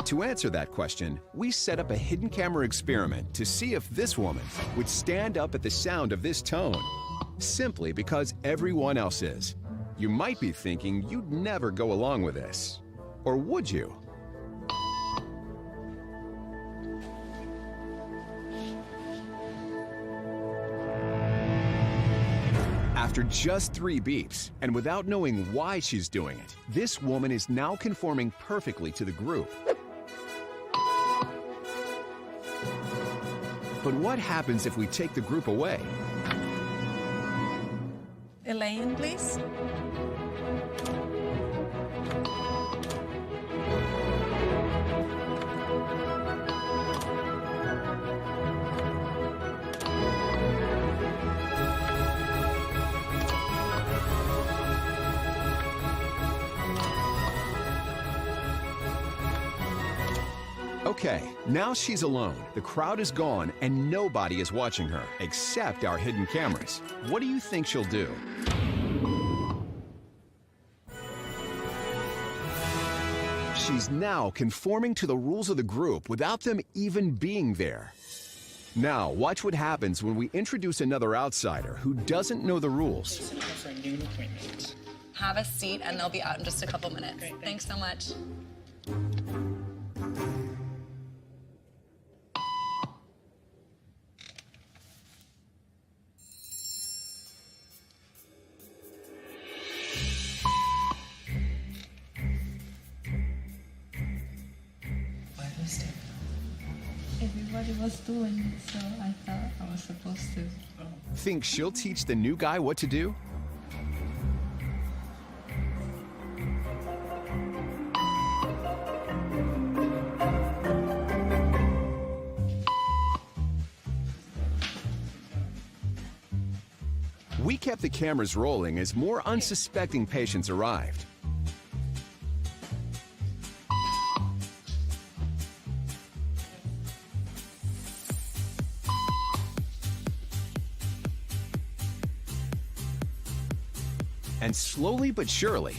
to answer that question, we set up a hidden camera experiment to see if this woman would stand up at the sound of this tone, simply because everyone else is. You might be thinking you'd never go along with this. Or would you? After just 3 beeps, and without knowing why she's doing it, this woman is now conforming perfectly to the group. But what happens if we take the group away? Elaine, please. Okay, now she's alone. The crowd is gone and nobody is watching her, except our hidden cameras. What do you think she'll do? She's now conforming to the rules of the group without them even being there. Now, watch what happens when we introduce another outsider who doesn't know the rules. Have a seat and they'll be out in just a couple minutes. Great, thanks so much. Everybody was doing it, so I thought I was supposed to. Think she'll teach the new guy what to do? We kept the cameras rolling as more unsuspecting patients arrived. And slowly but surely,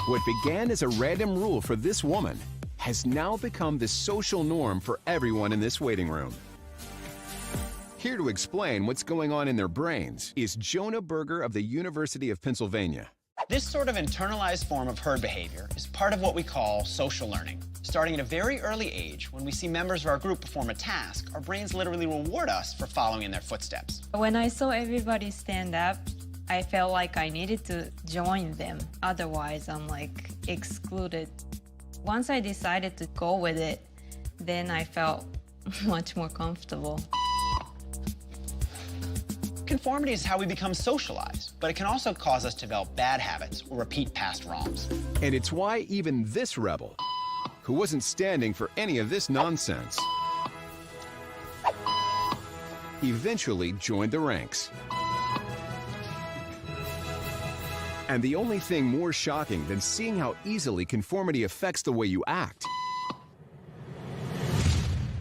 what began as a random rule for this woman has now become the social norm for everyone in this waiting room. Here to explain what's going on in their brains is Jonah Berger of the University of Pennsylvania. This sort of internalized form of herd behavior is part of what we call social learning. Starting at a very early age, when we see members of our group perform a task, our brains literally reward us for following in their footsteps. When I saw everybody stand up, I felt like I needed to join them. Otherwise, I'm like excluded. Once I decided to go with it, then I felt much more comfortable. Conformity is how we become socialized, but it can also cause us to develop bad habits or repeat past wrongs. And it's why even this rebel, who wasn't standing for any of this nonsense, eventually joined the ranks. And the only thing more shocking than seeing how easily conformity affects the way you act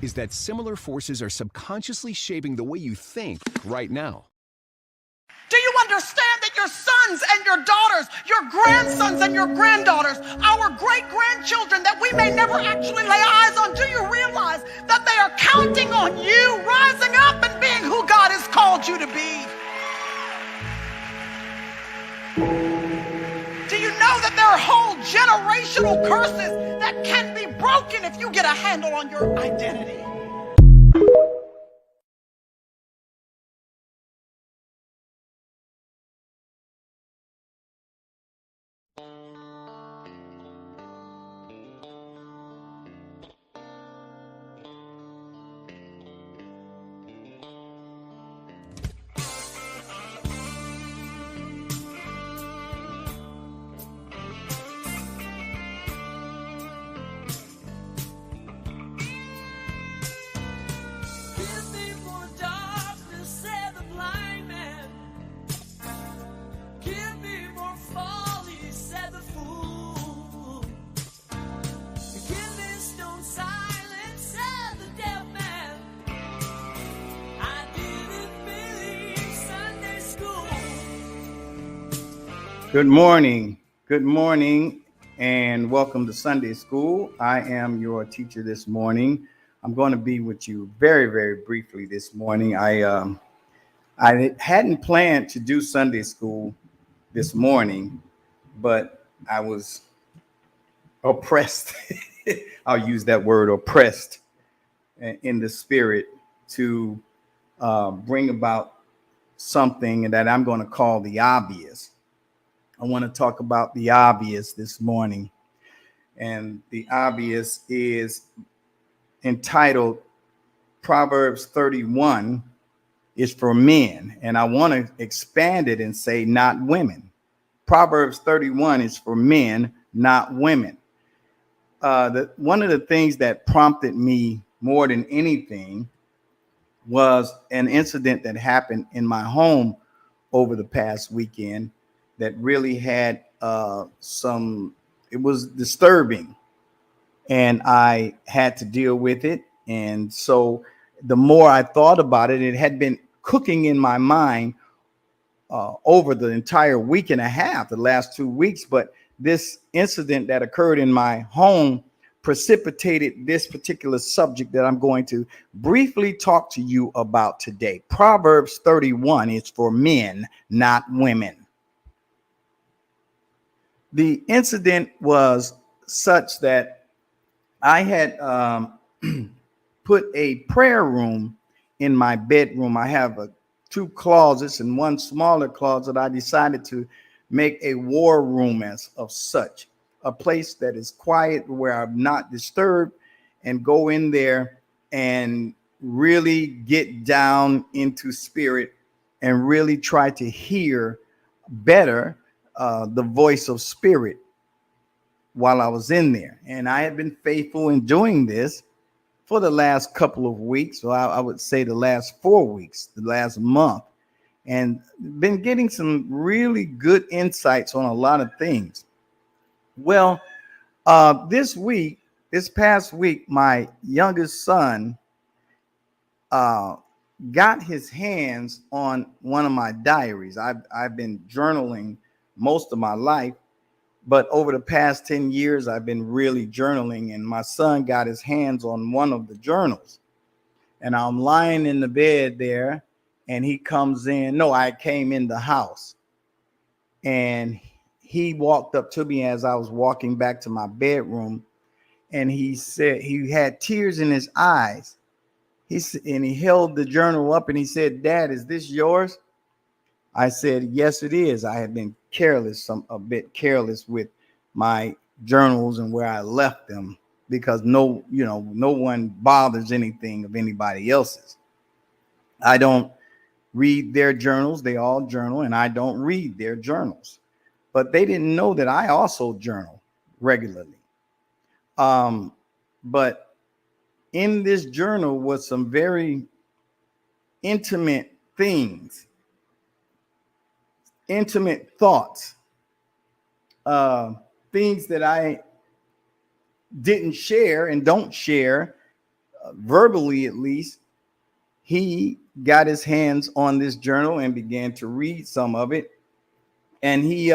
is that similar forces are subconsciously shaping the way you think right now. Do you understand that your sons and your daughters, your grandsons and your granddaughters, our great-grandchildren that we may never actually lay eyes on, do you realize that they are counting on you rising up and being who God has called you to be? Do you know that there are whole generational curses that can be broken if you get a handle on your identity? Good morning. Good morning. and welcome to Sunday School. I am your teacher this morning. I'm going to be with you very, very briefly this morning. I hadn't planned to do Sunday School this morning, but I was oppressed. I'll use that word, oppressed, in the spirit to bring about something that I'm going to call the obvious. I want to talk about the obvious this morning. And the obvious is entitled Proverbs 31 is for men. And I want to expand it and say not women. Proverbs 31 is for men, not women. One of the things that prompted me more than anything was an incident that happened in my home over the past weekend that really had it was disturbing, and I had to deal with it. And so the more I thought about it, it had been cooking in my mind over the entire week and a half, the last 2 weeks. But this incident that occurred in my home precipitated this particular subject that I'm going to briefly talk to you about today. Proverbs 31 is for men, not women. The incident was such that I had put a prayer room in my bedroom. I have two closets and one smaller closet. I decided to make a war room as of such, a place that is quiet where I'm not disturbed, and go in there and really get down into spirit and really try to hear better the voice of spirit while I was in there. And I had been faithful in doing this for the last couple of weeks. So I would say the last 4 weeks, the last month, and been getting some really good insights on a lot of things. Well, this past week, my youngest son got his hands on one of my diaries. I've been journaling most of my life, but over the past 10 years, I've been really journaling, and my son got his hands on one of the journals. And I'm lying in the bed there, and he comes in. No, I came in the house, and he walked up to me as I was walking back to my bedroom, and he said, he had tears in his eyes. And he held the journal up and he said, "Dad, is this yours?" I said, "Yes, it is." I had been a bit careless with my journals and where I left them, because no one bothers anything of anybody else's. I don't read their journals. They all journal, and I don't read their journals. But they didn't know that I also journal regularly. But in this journal was some very intimate things, intimate thoughts, things that I didn't share and don't share verbally, at least. He got his hands on this journal and began to read some of it. And he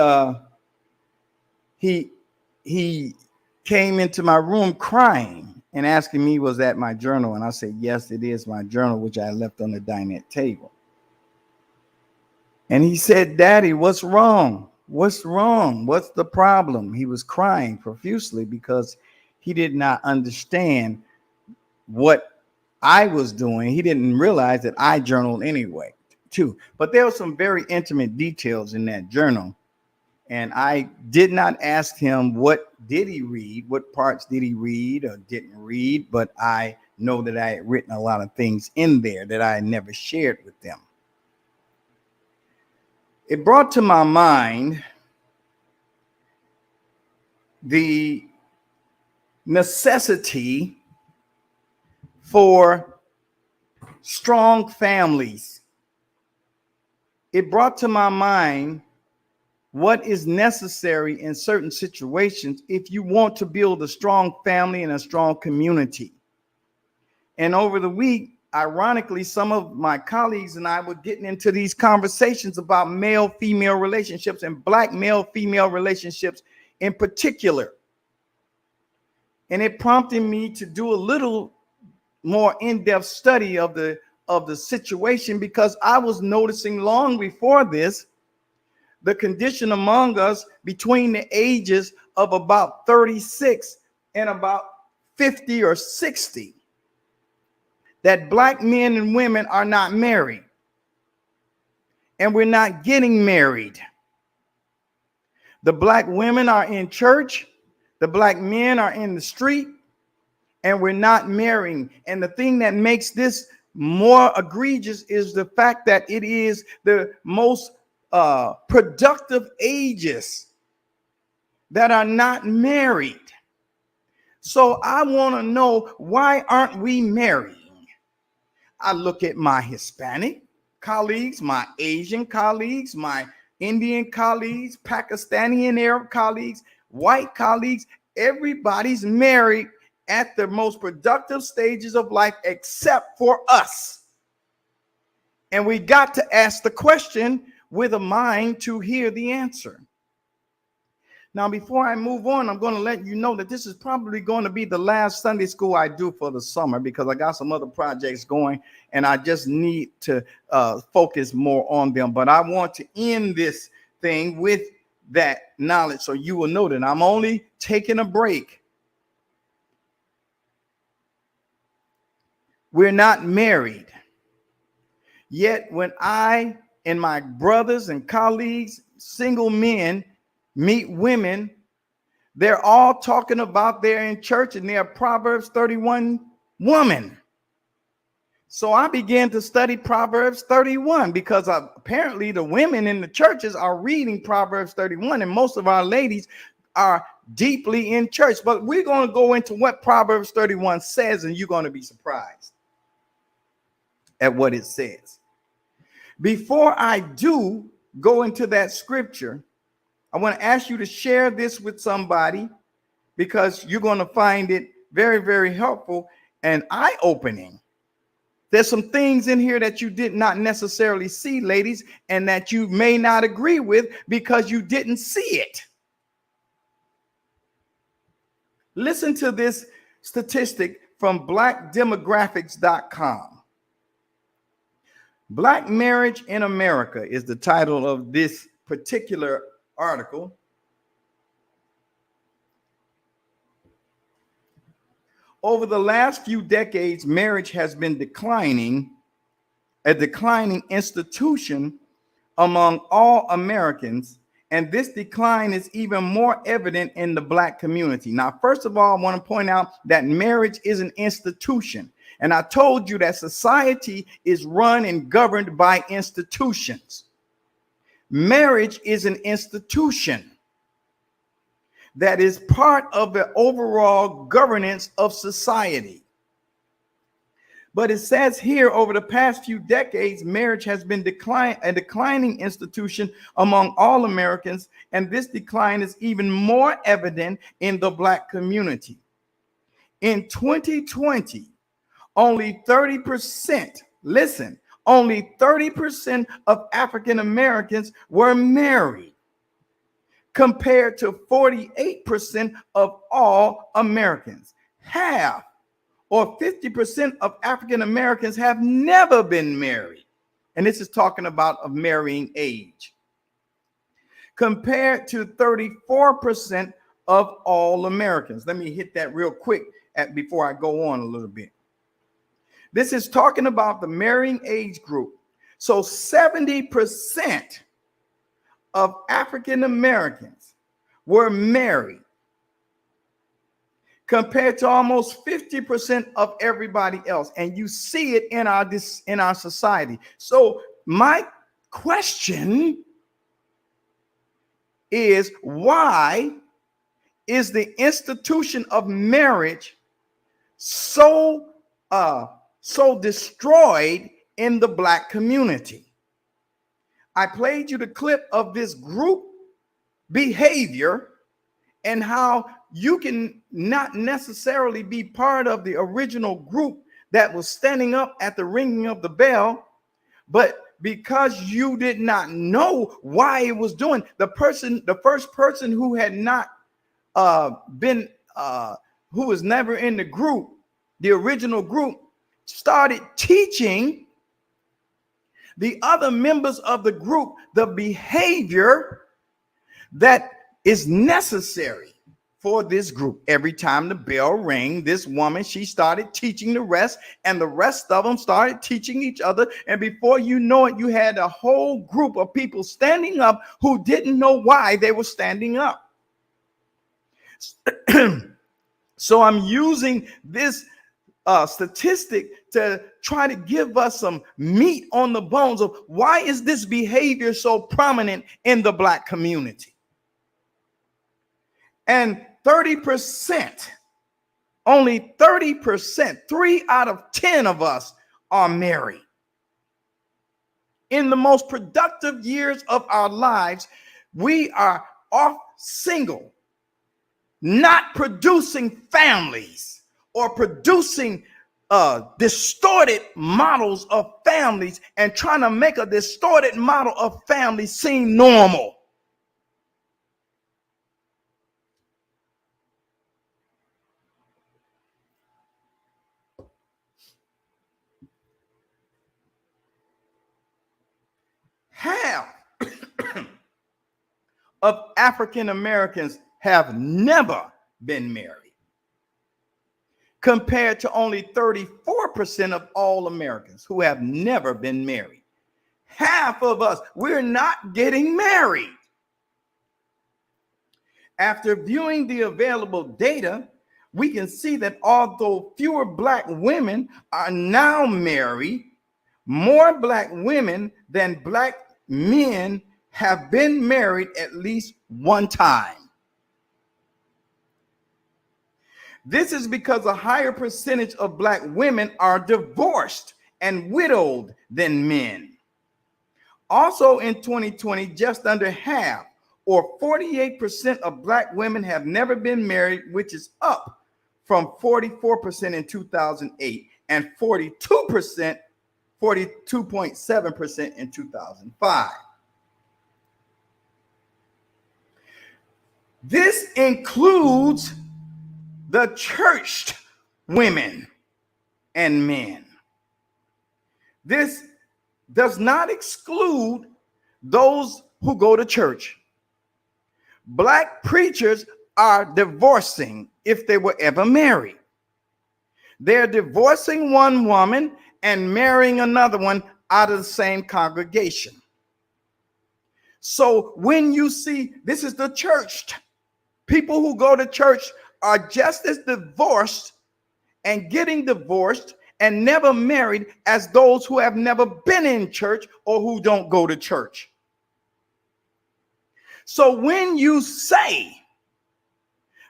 came into my room crying and asking me, was that my journal? And I said, yes, it is my journal, which I left on the dining table. And he said, "Daddy, what's wrong? What's wrong? What's the problem?" He was crying profusely because he did not understand what I was doing. He didn't realize that I journaled anyway, too. But there were some very intimate details in that journal. And I did not ask him what did he read, what parts did he read or didn't read, but I know that I had written a lot of things in there that I had never shared with them. It brought to my mind the necessity for strong families. It brought to my mind what is necessary in certain situations if you want to build a strong family and a strong community. And over the week, ironically, some of my colleagues and I were getting into these conversations about male-female relationships and black male-female relationships in particular. And it prompted me to do a little more in-depth study of the situation, because I was noticing long before this the condition among us between the ages of about 36 and about 50 or 60, that black men and women are not married, and we're not getting married. The black women are in church, the black men are in the street, and we're not marrying. And the thing that makes this more egregious is the fact that it is the most productive ages that are not married. So I want to know, why aren't we marrying? I look at my Hispanic colleagues, my Asian colleagues, my Indian colleagues, Pakistani and Arab colleagues, white colleagues. Everybody's married at the most productive stages of life except for us. And we got to ask the question with a mind to hear the answer. Now, before I move on, I'm going to let you know that this is probably going to be the last Sunday school I do for the summer, because I got some other projects going and I just need to focus more on them. But I want to end this thing with that knowledge, so you will know that I'm only taking a break. We're not married. Yet when I and my brothers and colleagues, single men, meet women, they're all talking about they're in church and they're Proverbs 31 woman. So I began to study Proverbs 31, because apparently the women in the churches are reading Proverbs 31, and most of our ladies are deeply in church. But we're going to go into what Proverbs 31 says, and you're going to be surprised at what it says. Before I do go into that scripture, I want to ask you to share this with somebody, because you're going to find it very, very helpful and eye-opening. There's some things in here that you did not necessarily see, ladies, and that you may not agree with because you didn't see it. Listen to this statistic from blackdemographics.com. Black Marriage in America is the title of this particular article. Over the last few decades, marriage has been a declining institution among all Americans, and this decline is even more evident in the black community. Now, first of all, I want to point out that marriage is an institution, and I told you that society is run and governed by institutions. Marriage is an institution that is part of the overall governance of society. But it says here, over the past few decades, marriage has been a declining institution among all Americans, and this decline is even more evident in the black community. In 2020, only 30%, listen, only 30% of African Americans were married, compared to 48% of all Americans. Half, or 50% of African Americans, have never been married. And this is talking about of marrying age, compared to 34% of all Americans. Let me hit that real quick before I go on a little bit. This is talking about the marrying age group. So 70% of African Americans were married, compared to almost 50% of everybody else. And you see it in our society. So my question is, why is the institution of marriage so destroyed in the black community? I played you the clip of this group behavior and how you can not necessarily be part of the original group that was standing up at the ringing of the bell, but because you did not know why it was doing, the first person who had not who was never in the group, the original group, started teaching the other members of the group the behavior that is necessary for this group. Every time the bell rang, this woman, she started teaching the rest, and the rest of them started teaching each other. And before you know it, you had a whole group of people standing up who didn't know why they were standing up. So I'm using this statistic to try to give us some meat on the bones of why is this behavior so prominent in the Black community. And 30%, only 30%, 3 out of 10 of us are married. In the most productive years of our lives, we are off single, not producing families or producing distorted models of families and trying to make a distorted model of family seem normal. Half of African Americans have never been married, compared to only 34% of all Americans who have never been married. Half of us, we're not getting married. After viewing the available data, we can see that although fewer Black women are now married, more Black women than Black men have been married at least one time. This is because a higher percentage of Black women are divorced and widowed than men. Also in 2020, just under half, or 48% of Black women have never been married, which is up from 44% in 2008 and 42.7% in 2005. This includes the churched women and men. This does not exclude those who go to church. Black preachers are divorcing if they were ever married. They're divorcing one woman and marrying another one out of the same congregation. So when you see, this is the church, people who go to church are just as divorced and getting divorced and never married as those who have never been in church or who don't go to church. So when you say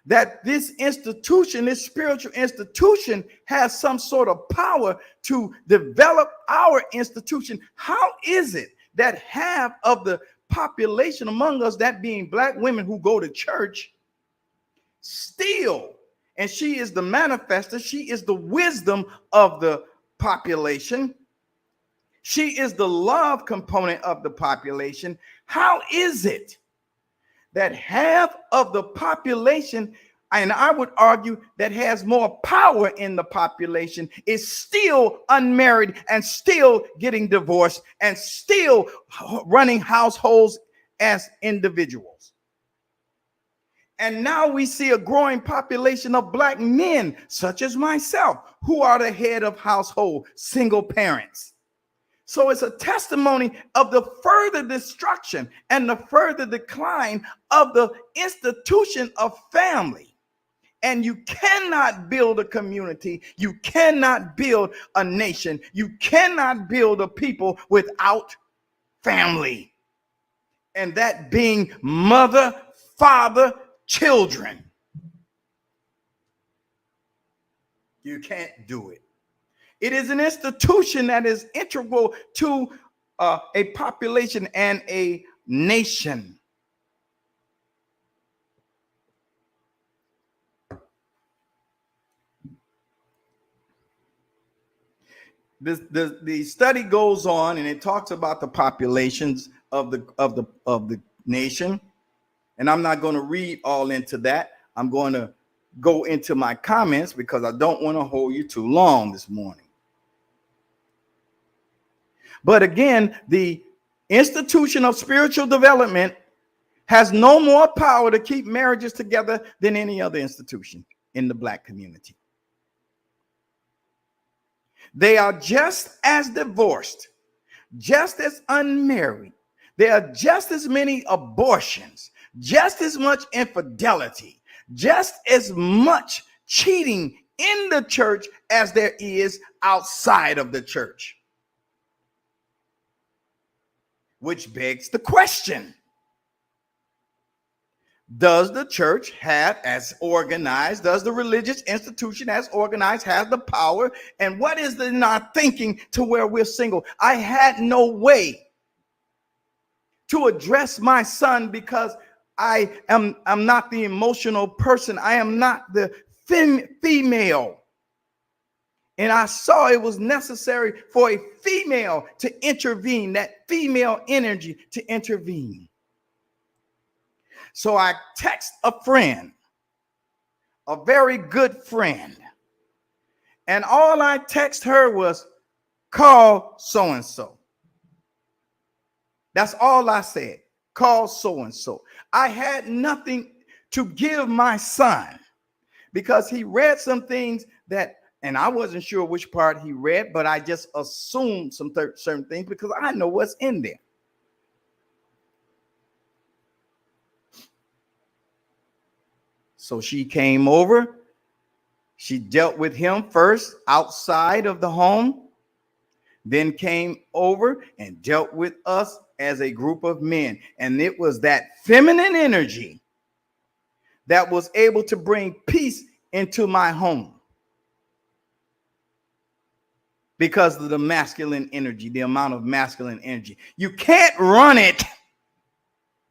that this institution, this spiritual institution, has some sort of power to develop our institution, how is it that half of the population among us, that being Black women who go to church, still, and she is the manifester, she is the wisdom of the population, she is the love component of the population, how is it that half of the population, and I would argue that has more power in the population, is still unmarried and still getting divorced and still running households as individuals? And now we see a growing population of Black men, such as myself, who are the head of household, single parents. So it's a testimony of the further destruction and the further decline of the institution of family. And you cannot build a community, you cannot build a nation, you cannot build a people without family. And that being mother, father, children. You can't do it. It is an institution that is integral to a population and a nation. The study goes on and it talks about the populations of the nation, and I'm not going to read all into that. I'm going to go into my comments because I don't want to hold you too long this morning. But again, the institution of spiritual development has no more power to keep marriages together than any other institution in the Black community. They are just as divorced, just as unmarried. There are just as many abortions, just as much infidelity, just as much cheating in the church as there is outside of the church. Which begs the question, does the church have as organized, does the religious institution as organized have the power? And what is in our thinking to where we're single? I had no way to address my son because I'm not the emotional person. I am not the female. And I saw it was necessary for a female to intervene, that female energy to intervene. So I text a friend, a very good friend. And all I text her was, call so-and-so. That's all I said. Call so-and-so. I had nothing to give my son because he read some things that, and I wasn't sure which part he read, but I just assumed some certain things because I know what's in there. So she came over. She dealt with him first outside of the home, then came over and dealt with us as a group of men. And it was that feminine energy that was able to bring peace into my home. Because of the masculine energy, the amount of masculine energy. You can't run it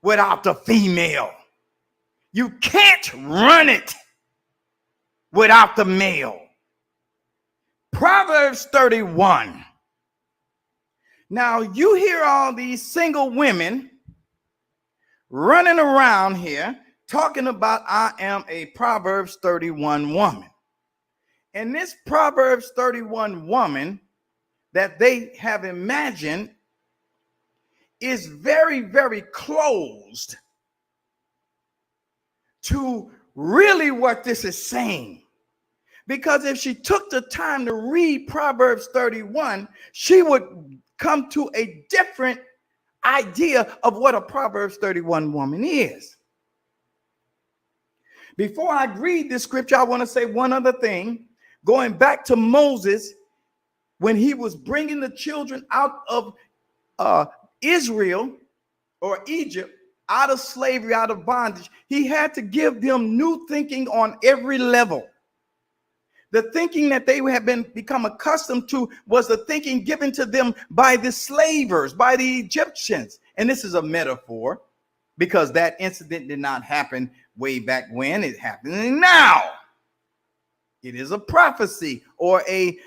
without the female. You can't run it without the male. Proverbs 31. Now you hear all these single women running around here talking about I am a Proverbs 31 woman. And this Proverbs 31 woman that they have imagined is very, very closed to really what this is saying. Because if she took the time to read Proverbs 31, she would come to a different idea of what a Proverbs 31 woman is. Before I read this scripture, I want to say one other thing. Going back to Moses, when he was bringing the children out of Israel or Egypt, out of slavery, out of bondage, he had to give them new thinking on every level. The thinking that they had become accustomed to was the thinking given to them by the slavers, by the Egyptians. And this is a metaphor because that incident did not happen way back when. It happened now. It is a prophecy or a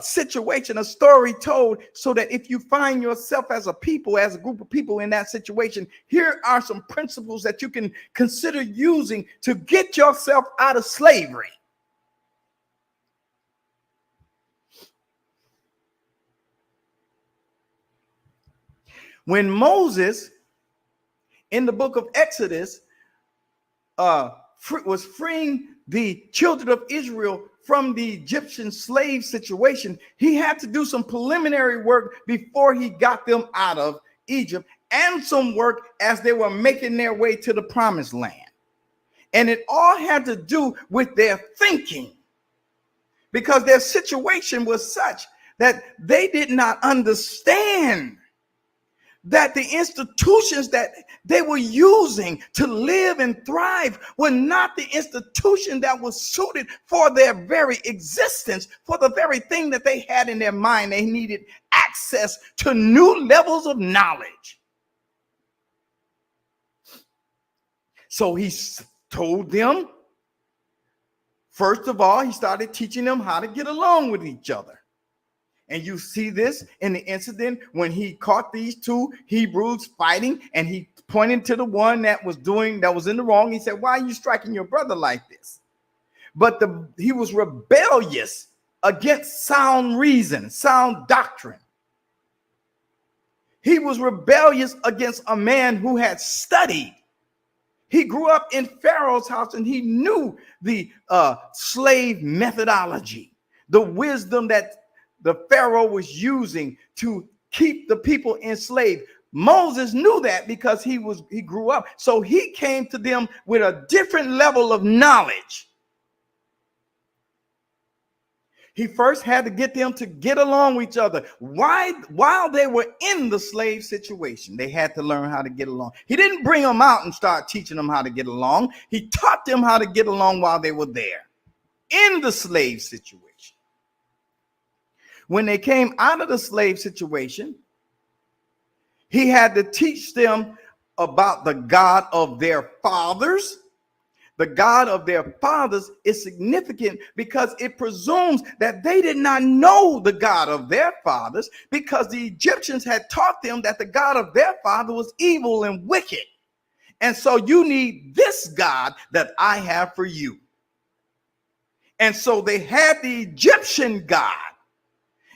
situation, a story told so that if you find yourself as a people, as a group of people in that situation, here are some principles that you can consider using to get yourself out of slavery. When Moses in the book of Exodus was freeing the children of Israel from the Egyptian slave situation, he had to do some preliminary work before he got them out of Egypt, and some work as they were making their way to the promised land. And it all had to do with their thinking, because their situation was such that they did not understand that the institutions that they were using to live and thrive were not the institution that was suited for their very existence, for the very thing that they had in their mind. They needed access to new levels of knowledge. So he told them, first of all, he started teaching them how to get along with each other. And you see this in the incident when he caught these two Hebrews fighting, and he pointed to the one that was in the wrong. He said, "Why are you striking your brother like this?" But he was rebellious against sound reason, sound doctrine. He was rebellious against a man who had studied. He grew up in Pharaoh's house, and he knew the slave methodology, the wisdom that the Pharaoh was using to keep the people enslaved. Moses knew that because he grew up. So he came to them with a different level of knowledge. He first had to get them to get along with each other. While they were in the slave situation, they had to learn how to get along. He didn't bring them out and start teaching them how to get along. He taught them how to get along while they were there in the slave situation. When they came out of the slave situation, he had to teach them about the God of their fathers. The God of their fathers is significant because it presumes that they did not know the God of their fathers, because the Egyptians had taught them that the God of their father was evil and wicked. And so you need this God that I have for you. And so they had the Egyptian God,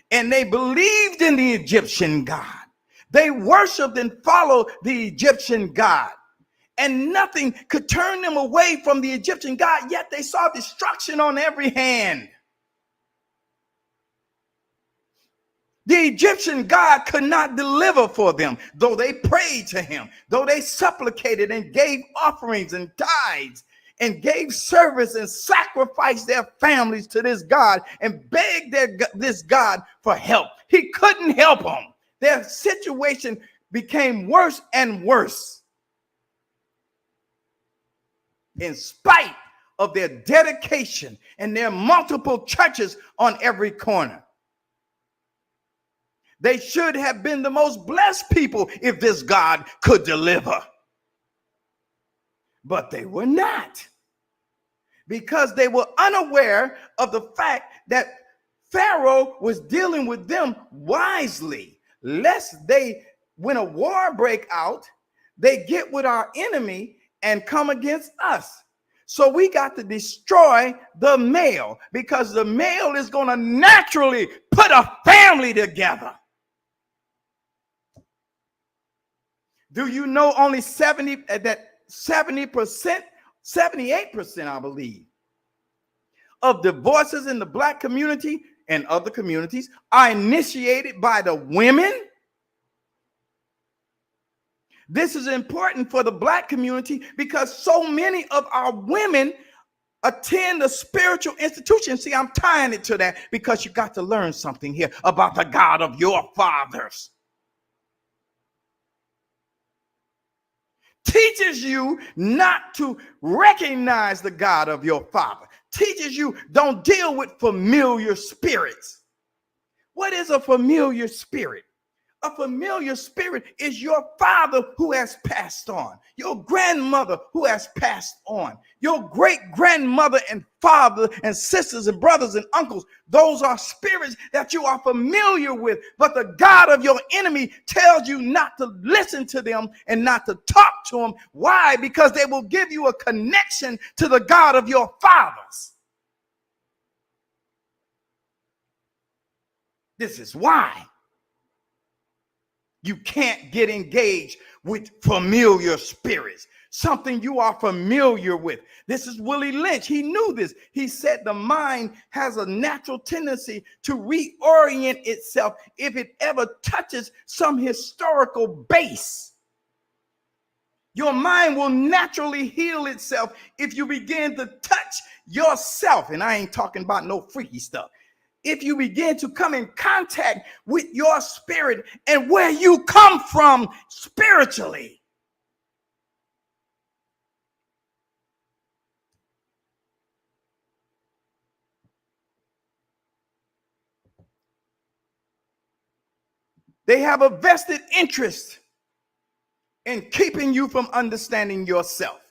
and they believed in the Egyptian God. They worshiped and followed the Egyptian God. And nothing could turn them away from the Egyptian God, yet they saw destruction on every hand. The Egyptian God could not deliver for them, though they prayed to him, though they supplicated and gave offerings and tithes and gave service and sacrificed their families to this God and begged this God for help. He couldn't help them. Their situation became worse and worse. In spite of their dedication and their multiple churches on every corner. They should have been the most blessed people if this God could deliver. But they were not, because they were unaware of the fact that Pharaoh was dealing with them wisely, lest when a war break out, they get with our enemy and come against us. So we got to destroy the male, because the male is going to naturally put a family together. Do you know only 78%, I believe, of divorces in the black community and other communities are initiated by the women? This is important for the black community because so many of our women attend a spiritual institution. See, I'm tying it to that because you got to learn something here about the God of your fathers. Teaches you not to recognize the God of your father. Teaches you don't deal with familiar spirits. What is a familiar spirit? A familiar spirit is your father who has passed on, your grandmother who has passed on, your great grandmother and father and sisters and brothers and uncles. Those are spirits that you are familiar with, but the God of your enemy tells you not to listen to them and not to talk to them. Why? Because they will give you a connection to the God of your fathers. This is why you can't get engaged with familiar spirits, something you are familiar with. This is Willie Lynch. He knew this. He said the mind has a natural tendency to reorient itself if it ever touches some historical base. Your mind will naturally heal itself if you begin to touch yourself. And I ain't talking about no freaky stuff. If you begin to come in contact with your spirit and where you come from spiritually. They have a vested interest in keeping you from understanding yourself,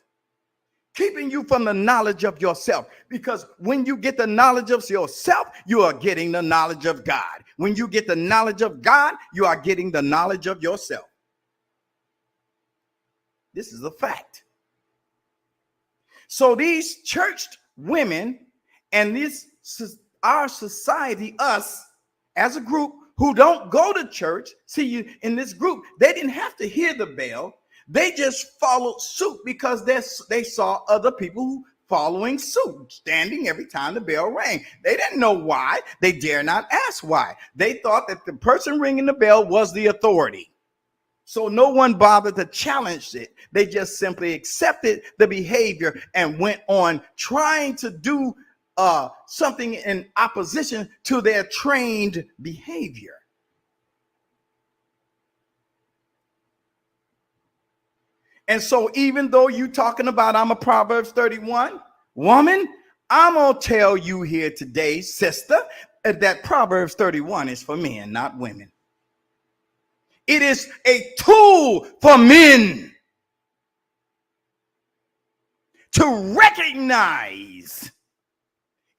keeping you from the knowledge of yourself. Because when you get the knowledge of yourself, you are getting the knowledge of God. When you get the knowledge of God, you are getting the knowledge of yourself. This is a fact. So these churched women and this our society, us as a group who don't go to church, see, you in this group, they didn't have to hear the bell. They just followed suit because they saw other people following suit, standing every time the bell rang. They didn't know why. They dare not ask why. They thought that the person ringing the bell was the authority. So no one bothered to challenge it. They just simply accepted the behavior and went on trying to do something in opposition to their trained behavior. And so even though you're talking about I'm a Proverbs 31 woman, I'm going to tell you here today, sister, that Proverbs 31 is for men, not women. It is a tool for men to recognize.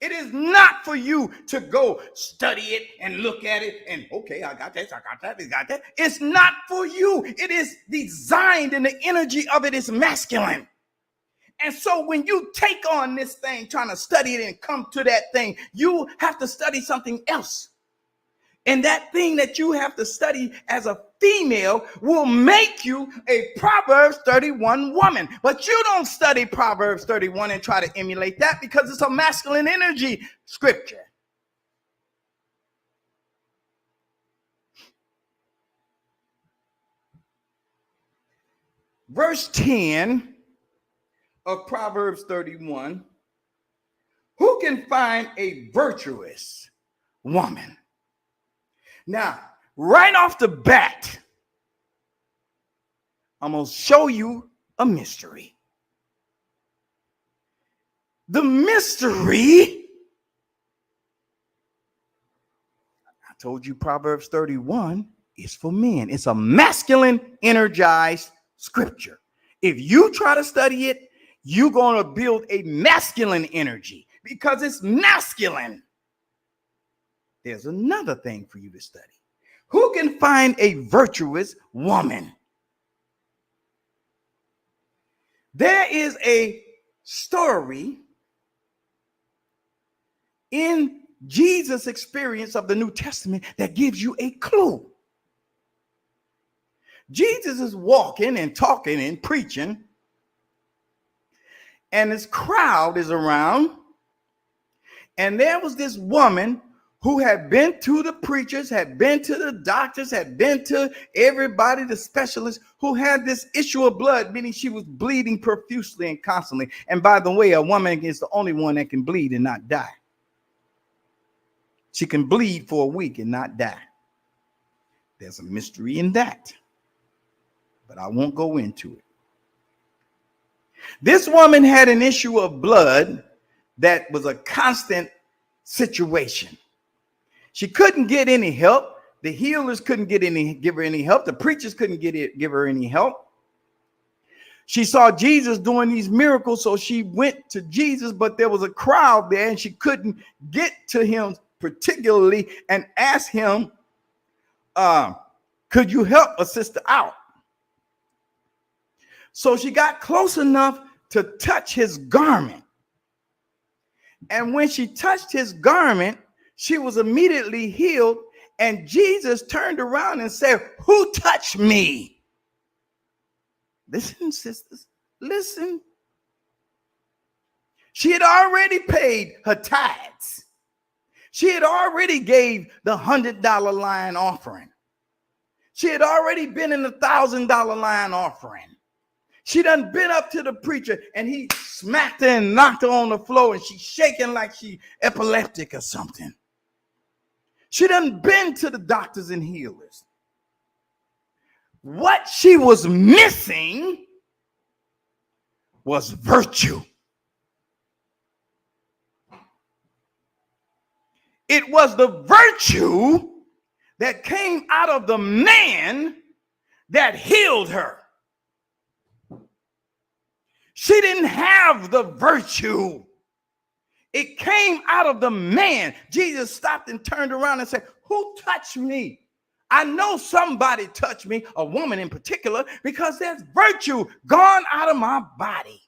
It is not for you to go study it and look at it and, okay, I got this, I got that, I got that. It's not for you. It is designed, and the energy of it is masculine. And so when you take on this thing, trying to study it and come to that thing, you have to study something else. And that thing that you have to study as a female will make you a Proverbs 31 woman. But you don't study Proverbs 31 and try to emulate that because it's a masculine energy scripture. Verse 10 of Proverbs 31, who can find a virtuous woman? Now, right off the bat, I'm going to show you a mystery. The mystery, I told you Proverbs 31 is for men. It's a masculine energized scripture. If you try to study it, you're going to build a masculine energy because it's masculine. There's another thing for you to study. Who can find a virtuous woman? There is a story in Jesus' experience of the New Testament that gives you a clue. Jesus is walking and talking and preaching, and this crowd is around, and there was this woman who had been to the preachers, had been to the doctors, had been to everybody, the specialists, who had this issue of blood, meaning she was bleeding profusely and constantly. And by the way, a woman is the only one that can bleed and not die. She can bleed for a week and not die. There's a mystery in that, but I won't go into it. This woman had an issue of blood that was a constant situation. She couldn't get any help. The healers couldn't give her any help. The preachers couldn't give her any help. She saw Jesus doing these miracles, so she went to Jesus, but there was a crowd there and she couldn't get to him particularly and asked him, could you help a sister out? So she got close enough to touch his garment. And when she touched his garment, she was immediately healed. And Jesus turned around and said, who touched me? Listen, sisters, listen. She had already paid her tithes. She had already gave the $100 line offering. She had already been in the $1,000 line offering. She done been up to the preacher and he smacked her and knocked her on the floor and she's shaking like she epileptic or something. She done been to the doctors and healers. What she was missing was virtue. It was the virtue that came out of the man that healed her. She didn't have the virtue. It came out of the man. Jesus stopped and turned around and said, who touched me? I know somebody touched me, a woman in particular, because there's virtue gone out of my body.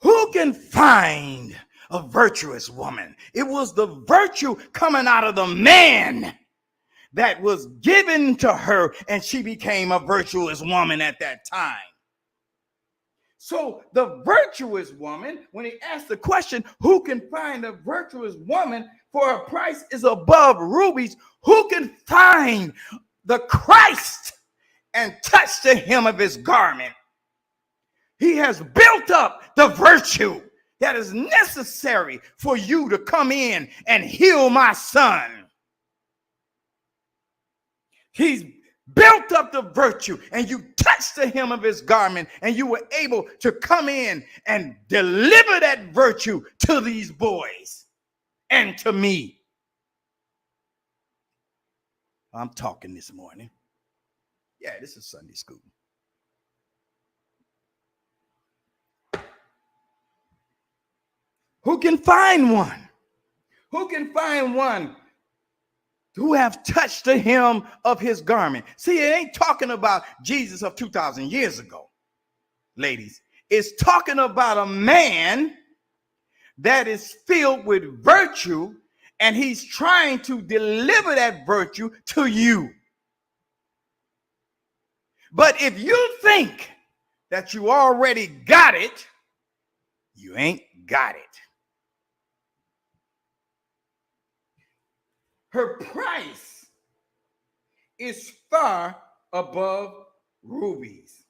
Who can find a virtuous woman? It was the virtue coming out of the man that was given to her, and she became a virtuous woman at that time. So the virtuous woman, when he asked the question, who can find a virtuous woman for a price is above rubies? Who can find the Christ and touch the hem of his garment? He has built up the virtue that is necessary for you to come in and heal my son. He's built up the virtue, and you touched the hem of his garment, and you were able to come in and deliver that virtue to these boys and to me. I'm talking this morning. Yeah, this is Sunday school. Who can find one? Who can find one who have touched the hem of his garment? See, it ain't talking about Jesus of 2,000 years ago, ladies. It's talking about a man that is filled with virtue, and he's trying to deliver that virtue to you. But if you think that you already got it, you ain't got it. Her price is far above rubies.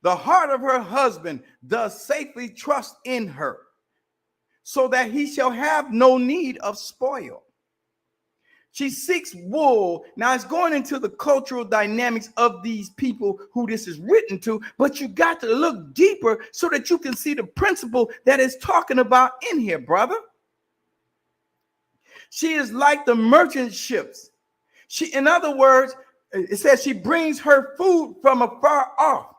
The heart of her husband does safely trust in her, so that he shall have no need of spoil. She seeks wool. Now it's going into the cultural dynamics of these people who this is written to, but you got to look deeper so that you can see the principle that it's talking about in here, brother. She is like the merchant ships. In other words, it says she brings her food from afar off.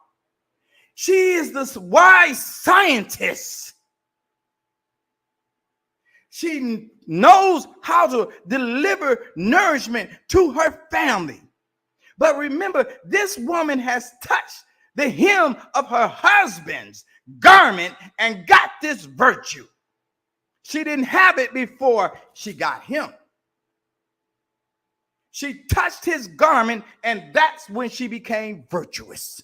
She is this wise scientist. She knows how to deliver nourishment to her family. But remember, this woman has touched the hem of her husband's garment and got this virtue. She didn't have it before she got him. She touched his garment, and that's when she became virtuous.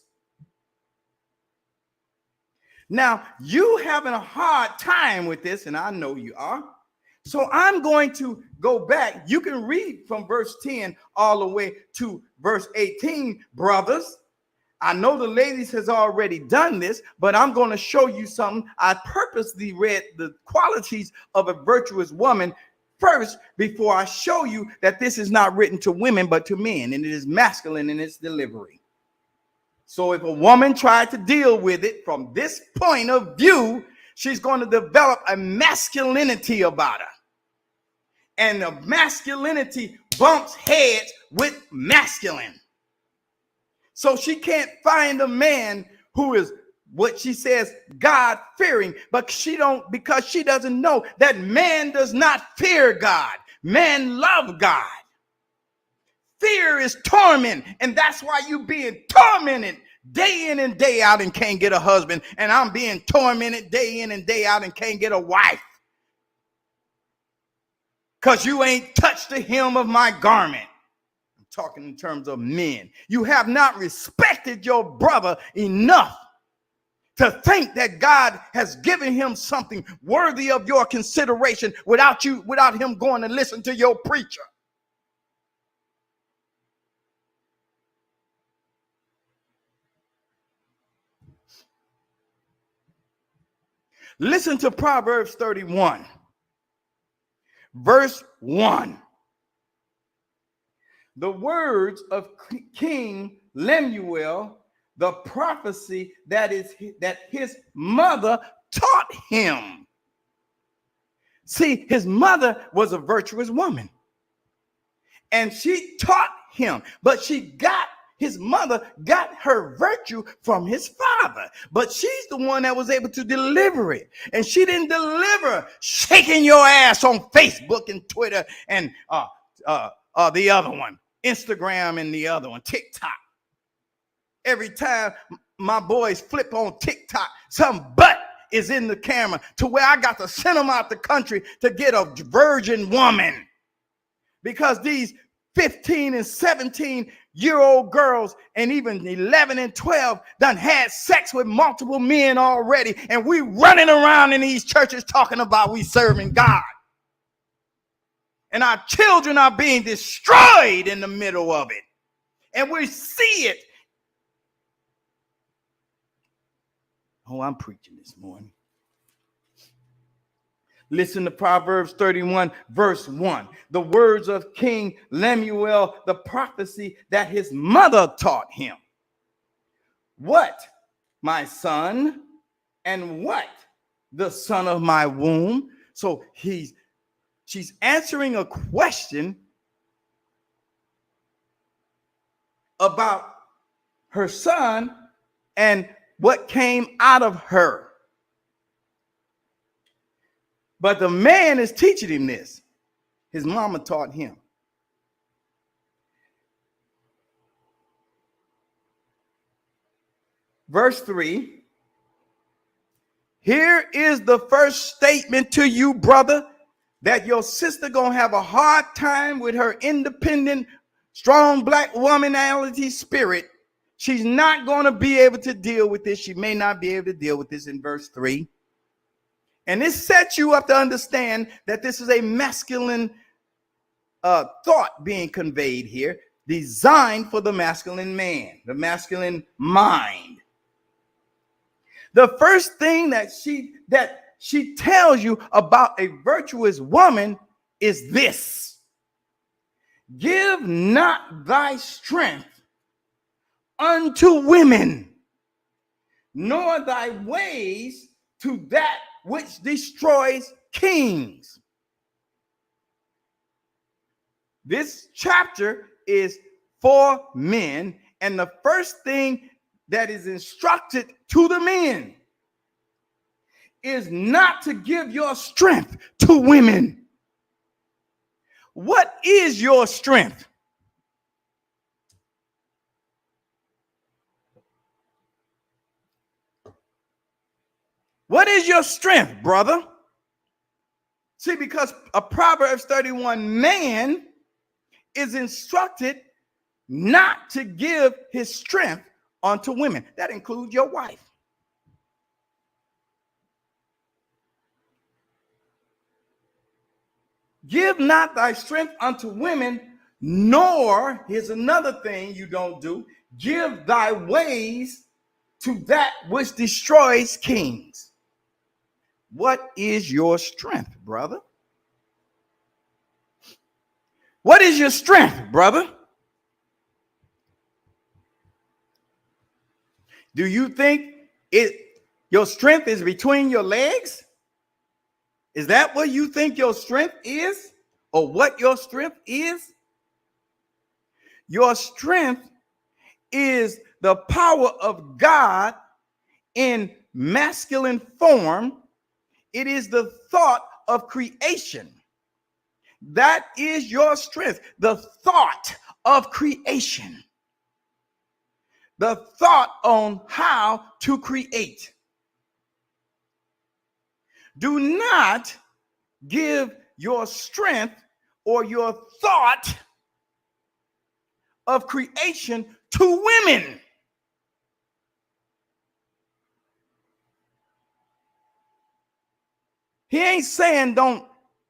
Now, you having a hard time with this, and I know you are. So I'm going to go back. You can read from verse 10 all the way to verse 18, brothers. I know the ladies has already done this, but I'm going to show you something. I purposely read the qualities of a virtuous woman first before I show you that this is not written to women, but to men, and it is masculine in its delivery. So if a woman tried to deal with it from this point of view, she's going to develop a masculinity about her. And the masculinity bumps heads with masculine. So she can't find a man who is what she says God-fearing, but because she doesn't know that man does not fear God. Man love God. Fear is torment, and that's why you being tormented day in and day out and can't get a husband, and I'm being tormented day in and day out and can't get a wife. Because you ain't touched the hem of my garment. I'm talking in terms of men. You have not respected your brother enough to think that God has given him something worthy of your consideration without him going to listen to your preacher. Listen to Proverbs 31, verse 1. The words of King Lemuel, the prophecy that his mother taught him. See, his mother was a virtuous woman, and she taught him, but she got his mother got her virtue from his father, but she's the one that was able to deliver it. And she didn't deliver shaking your ass on Facebook and Twitter and the other one, Instagram, and the other one, TikTok. Every time my boys flip on TikTok, some butt is in the camera to where I got to send them out the country to get a virgin woman, because these 15 and 17-year-old girls and even 11 and 12 done had sex with multiple men already, and we running around in these churches talking about we serving God. And our children are being destroyed in the middle of it. And we see it. Oh, I'm preaching this morning. Listen to Proverbs 31, verse 1. The words of King Lemuel, the prophecy that his mother taught him. What, my son, and what, the son of my womb? So she's answering a question about her son and what came out of her. But the man is teaching him this. His mama taught him. Verse 3. Here is the first statement to you, brother, that your sister gonna have a hard time with her independent, strong black womanality spirit. She's not gonna be able to deal with this. She may not be able to deal with this in verse 3. And this sets you up to understand that this is a masculine thought being conveyed here, designed for the masculine man, the masculine mind. The first thing that she tells you about a virtuous woman is this: give not thy strength unto women, nor thy ways to that which destroys kings. This chapter is for men, and the first thing that is instructed to the men is not to give your strength to women. What is your strength? What is your strength, brother? See, because a Proverbs 31 man is instructed not to give his strength unto women. That includes your wife. Give not thy strength unto women, nor, here's another thing you don't do, give thy ways to that which destroys kings. What is your strength, brother? What is your strength, brother? Do you think your strength is between your legs? Is that what you think your strength is? Or what your strength is? Your strength is the power of God in masculine form. It is the thought of creation. That is your strength, the thought of creation. The thought on how to create. Do not give your strength or your thought of creation to women. He ain't saying don't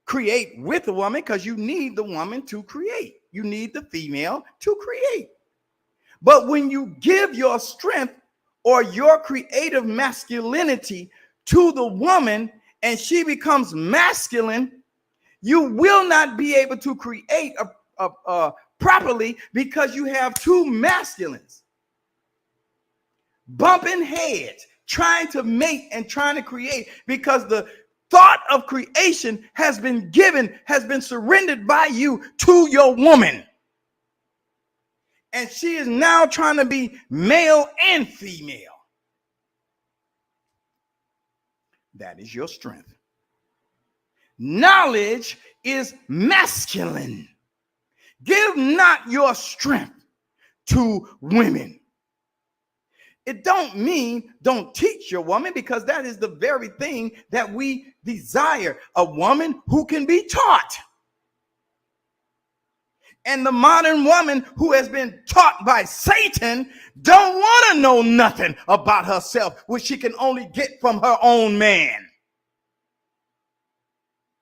create with a woman, because you need the woman to create. You need the female to create. But when you give your strength or your creative masculinity to the woman and she becomes masculine, you will not be able to create properly, because you have two masculines bumping heads, trying to mate and trying to create, because the thought of creation has been surrendered by you to your woman. And she is now trying to be male and female. That is your strength. Knowledge is masculine. Give not your strength to women. It don't mean don't teach your woman, because that is the very thing that we desire, a woman who can be taught. And the modern woman who has been taught by Satan don't want to know nothing about herself, which she can only get from her own man,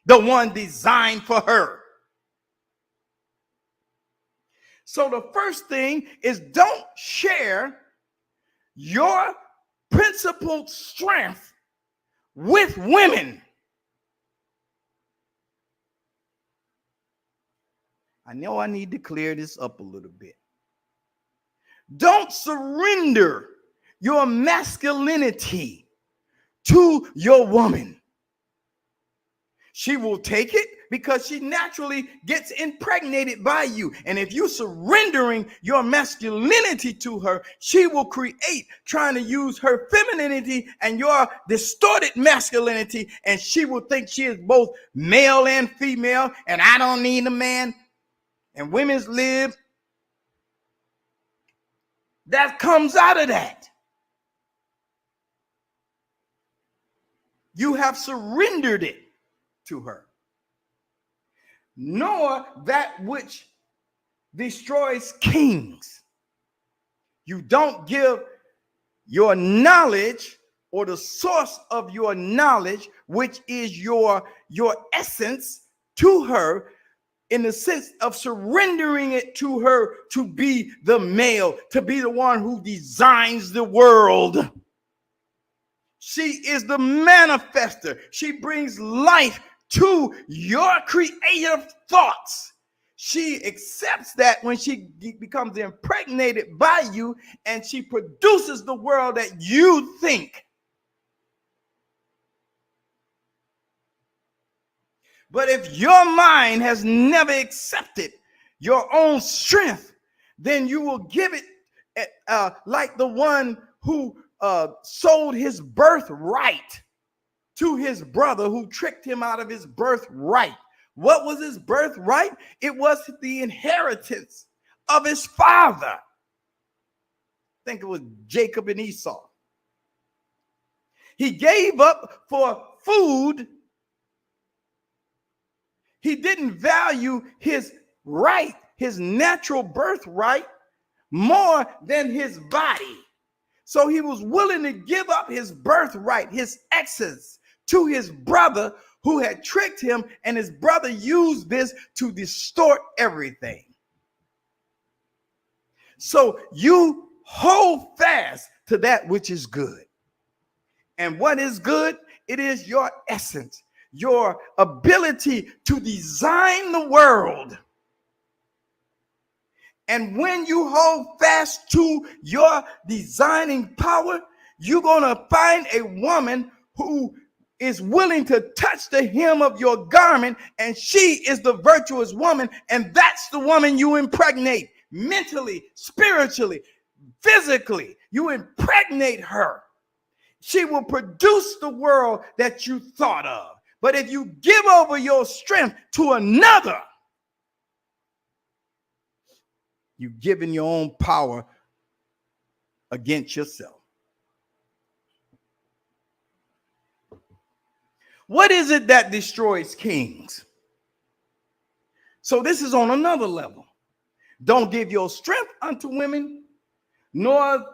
the one designed for her. So the first thing is, don't share your principal strength with women. I know I need to clear this up a little bit. Don't surrender your masculinity to your woman. She will take it because she naturally gets impregnated by you. And if you're surrendering your masculinity to her, she will create, trying to use her femininity and your distorted masculinity, and she will think she is both male and female, and I don't need a man. And women's lib, that comes out of that. You have surrendered it to her. Nor that which destroys kings. You don't give your knowledge, or the source of your knowledge, which is your essence, to her, in the sense of surrendering it to her to be the male, to be the one who designs the world. She is the manifester. She brings life to your creative thoughts. She accepts that when she becomes impregnated by you, and she produces the world that you think. But if your mind has never accepted your own strength, then you will give it like the one who sold his birthright to his brother, who tricked him out of his birthright. What was his birthright? It was the inheritance of his father. I think it was Jacob and Esau. He gave up for food. He didn't value his right, his natural birthright, more than his body. So he was willing to give up his birthright, his essence, to his brother who had tricked him, and his brother used this to distort everything. So you hold fast to that which is good. And what is good? It is your essence, your ability to design the world. And when you hold fast to your designing power, you're going to find a woman who is willing to touch the hem of your garment, and she is the virtuous woman, and that's the woman you impregnate mentally, spiritually, physically. You impregnate her. She will produce the world that you thought of. But if you give over your strength to another, you've given your own power against yourself. What is it that destroys kings? So this is on another level. Don't give your strength unto women, nor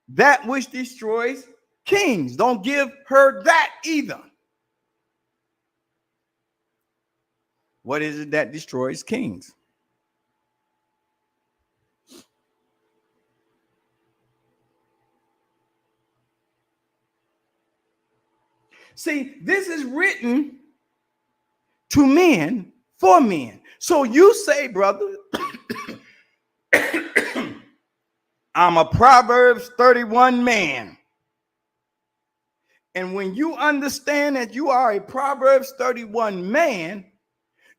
that which destroys kings. Don't give her that either. What is it that destroys kings? See, this is written to men, for men. So you say, brother, I'm a Proverbs 31 man. And when you understand that you are a Proverbs 31 man,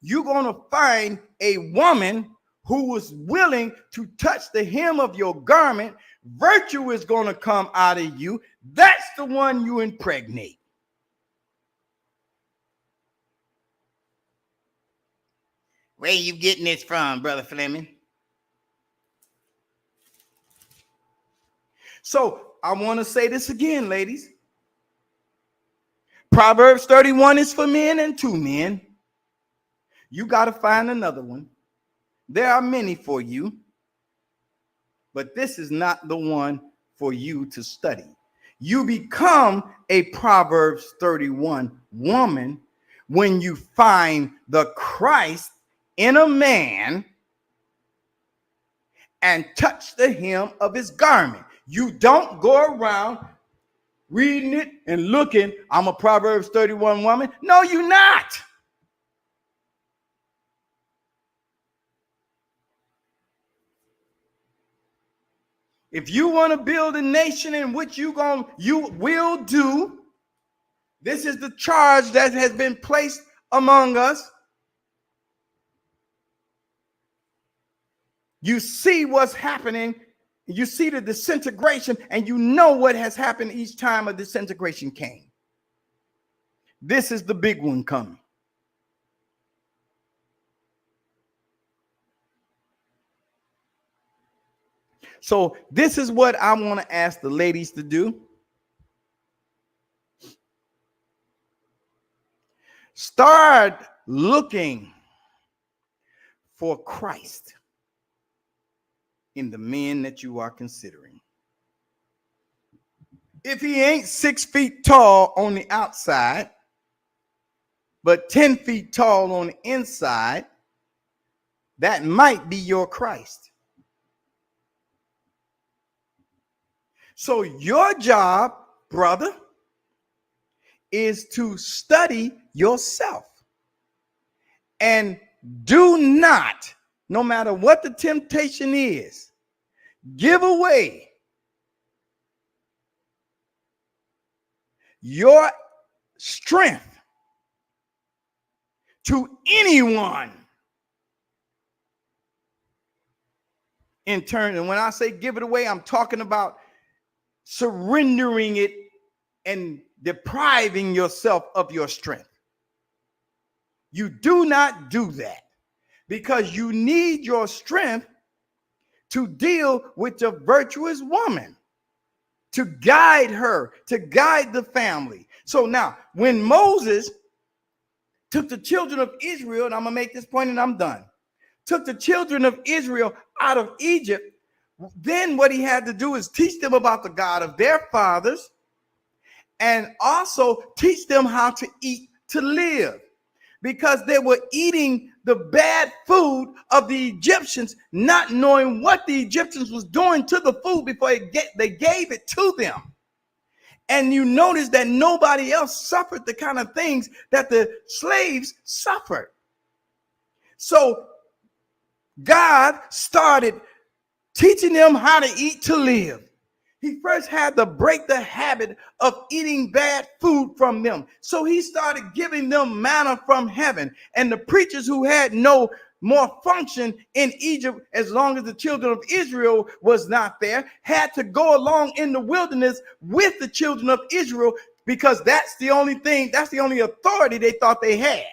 you're going to find a woman who was willing to touch the hem of your garment, virtue is going to come out of you. That's the one you impregnate. Where are you getting this from, Brother Fleming? So I want to say this again, ladies. Proverbs 31 is for men and to men. You got to find another one. There are many for you, but this is not the one for you to study. You become a Proverbs 31 woman when you find the Christ in a man and touch the hem of his garment. You don't go around reading it and looking, I'm a Proverbs 31 woman. No, you're not. If you want to build a nation in which you will do, this is the charge that has been placed among us. You see what's happening. You see the disintegration, and you know what has happened each time a disintegration came. This is the big one coming. So this is what I want to ask the ladies to do. Start looking for Christ in the men that you are considering. If he ain't 6 feet tall on the outside, but 10 feet tall on the inside, that might be your Christ. So your job, brother, is to study yourself and do not, no matter what the temptation is, give away your strength to anyone in turn. And when I say give it away, I'm talking about surrendering it and depriving yourself of your strength. You do not do that because you need your strength to deal with a virtuous woman, to guide her, to guide the family. So now, when Moses took the children of Israel, and I'm going to make this point and I'm done, took the children of Israel out of Egypt, then what he had to do is teach them about the God of their fathers and also teach them how to eat to live, because they were eating the bad food of the Egyptians, not knowing what the Egyptians was doing to the food before they gave it to them. And you notice that nobody else suffered the kind of things that the slaves suffered. So God started teaching them how to eat to live. He first had to break the habit of eating bad food from them. So he started giving them manna from heaven. And the preachers who had no more function in Egypt, as long as the children of Israel was not there, had to go along in the wilderness with the children of Israel, because that's the only authority they thought they had.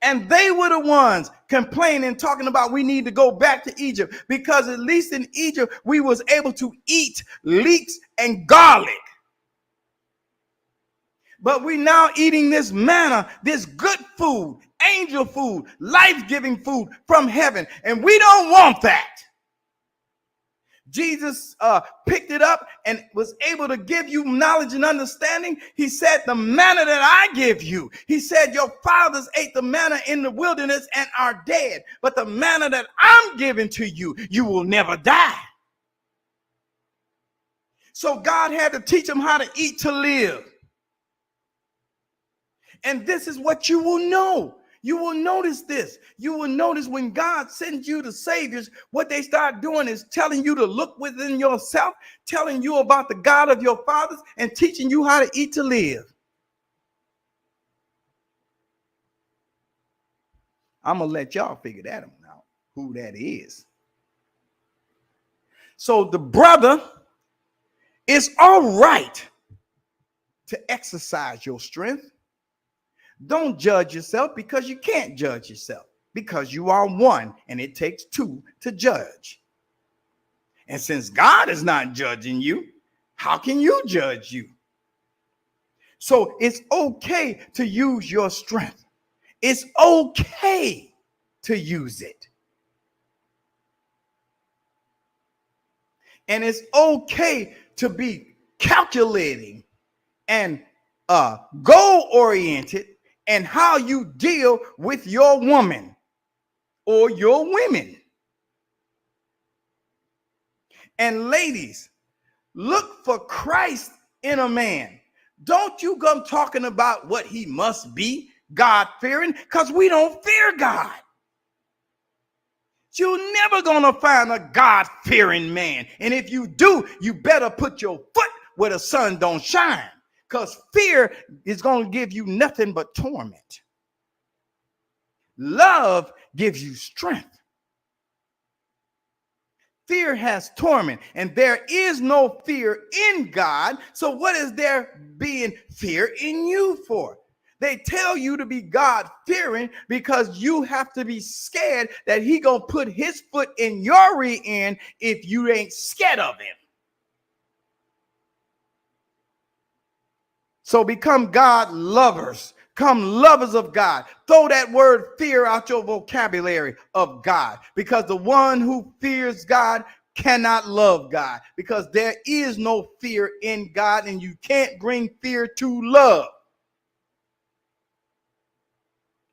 And they were the ones complaining, talking about we need to go back to Egypt, because at least in Egypt we was able to eat leeks and garlic. But we now eating this manna, this good food, angel food, life-giving food from heaven, and we don't want that. Jesus picked it up and was able to give you knowledge and understanding. He said, the manna that I give you, he said, your fathers ate the manna in the wilderness and are dead. But the manna that I'm giving to you, you will never die. So God had to teach them how to eat to live. And this is what you will know. You will notice this. You will notice when God sends you the saviors, what they start doing is telling you to look within yourself, telling you about the God of your fathers, and teaching you how to eat to live. I'm going to let y'all figure that one out. who that is. So the brother, it's all right to exercise your strength. Don't judge yourself, because you can't judge yourself, because you are one and it takes two to judge. And since God is not judging you, how can you judge you? So it's okay to use your strength. It's okay to use it. And it's okay to be calculating and goal-oriented and how you deal with your woman or your women. And ladies, look for Christ in a man. Don't you come talking about what he must be, God-fearing, because we don't fear God. You're never going to find a God-fearing man. And if you do, you better put your foot where the sun don't shine, because fear is going to give you nothing but torment. Love gives you strength. Fear has torment, and there is no fear in God. So what is there being fear in you for? They tell you to be God-fearing because you have to be scared that he gonna put his foot in your rear end if you ain't scared of him. So become God lovers. Come lovers of God. Throw that word fear out your vocabulary of God, because the one who fears God cannot love God, because there is no fear in God, and you can't bring fear to love.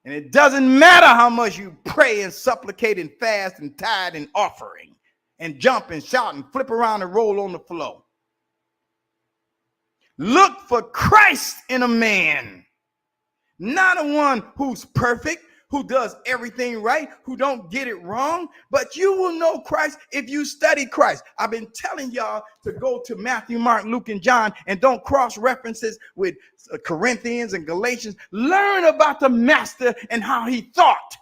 And it doesn't matter how much you pray and supplicate and fast and tithe and offering and jump and shout and flip around and roll on the floor. Look for Christ in a man. Not a one who's perfect, who does everything right, who don't get it wrong, but you will know Christ if you study Christ. I've been telling y'all to go to Matthew, Mark, Luke, and John, and don't cross references with Corinthians and Galatians. Learn about the master and how he thought.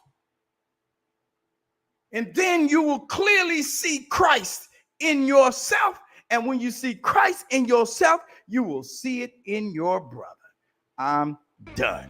And then you will clearly see Christ in yourself. And when you see Christ in yourself, you will see it in your brother. I'm done.